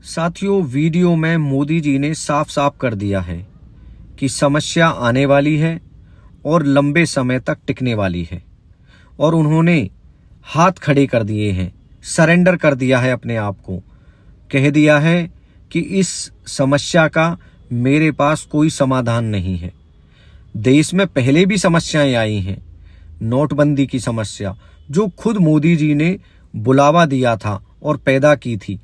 साथियों, वीडियो में मोदी जी ने साफ साफ कर दिया है कि समस्या आने वाली है और लंबे समय तक टिकने वाली है। और उन्होंने हाथ खड़े कर दिए हैं, सरेंडर कर दिया है अपने आप को। कह दिया है कि इस समस्या का मेरे पास कोई समाधान नहीं है। देश में पहले भी समस्याएं आई हैं, नोटबंदी की समस्या जो खुद मोदी जी ने बुलावा दिया था और पैदा की थी।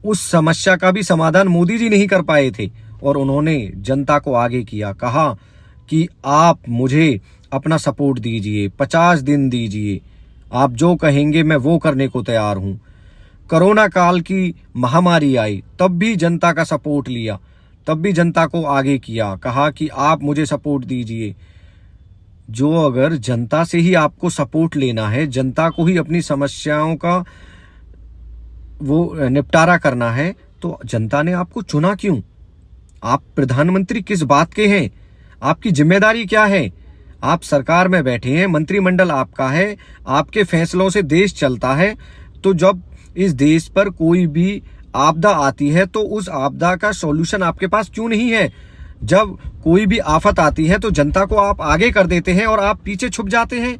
उस समस्या का भी समाधान मोदी जी नहीं कर पाए थे और उन्होंने जनता को आगे किया, कहा कि आप मुझे अपना सपोर्ट दीजिए, 50 दिन दीजिए, आप जो कहेंगे मैं वो करने को तैयार हूं। कोरोना काल की महामारी आई तब भी जनता का सपोर्ट लिया, तब भी जनता को आगे किया, कहा कि आप मुझे सपोर्ट दीजिए। जो अगर जनता से ही आपको सपोर्ट लेना है, जनता को ही अपनी समस्याओं का वो निपटारा करना है, तो जनता ने आपको चुना क्यों? आप प्रधानमंत्री किस बात के हैं? आपकी जिम्मेदारी क्या है? आप सरकार में बैठे हैं, मंत्रिमंडल आपका है, आपके फैसलों से देश चलता है। तो जब इस देश पर कोई भी आपदा आती है तो उस आपदा का सॉल्यूशन आपके पास क्यों नहीं है? जब कोई भी आफत आती है तो जनता को आप आगे कर देते हैं और आप पीछे छुप जाते हैं।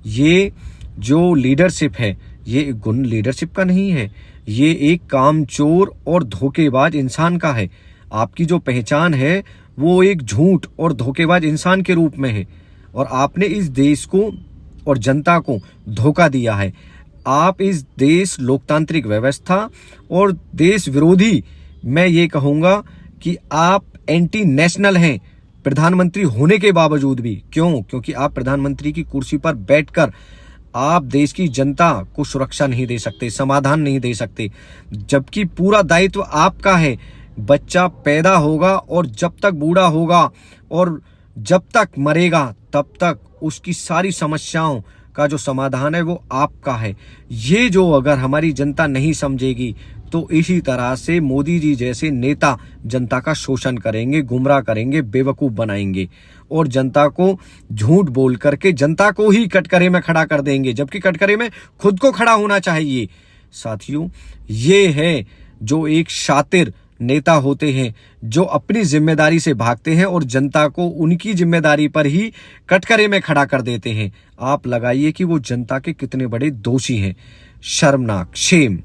ये जो लीडरशिप है, ये गुण लीडरशिप का नहीं है, ये एक कामचोर और धोखेबाज इंसान का है। आपकी जो पहचान है वो एक झूठ और धोखेबाज इंसान के रूप में है और आपने इस देश को और जनता को धोखा दिया है। आप इस देश लोकतांत्रिक व्यवस्था और देश विरोधी, मैं ये कहूंगा कि आप एंटी नेशनल हैं प्रधानमंत्री होने के बावजूद भी। क्यों? क्योंकि आप प्रधानमंत्री की कुर्सी पर बैठकर आप देश की जनता को सुरक्षा नहीं दे सकते, समाधान नहीं दे सकते, जबकि पूरा दायित्व आपका है। बच्चा पैदा होगा और जब तक बूढ़ा होगा और जब तक मरेगा तब तक उसकी सारी समस्याओं का जो समाधान है वो आपका है। ये जो अगर हमारी जनता नहीं समझेगी तो इसी तरह से मोदी जी जैसे नेता जनता का शोषण करेंगे, गुमराह करेंगे, बेवकूफ बनाएंगे और जनता को झूठ बोल करके जनता को ही कटघरे में खड़ा कर देंगे, जबकि कटघरे में खुद को खड़ा होना चाहिए। साथियों, ये है जो एक शातिर नेता होते हैं, जो अपनी जिम्मेदारी से भागते हैं और जनता को उनकी जिम्मेदारी पर ही कटघरे में खड़ा कर देते हैं। आप लगाइए कि वो जनता के कितने बड़े दोषी हैं। शर्मनाक, शेम।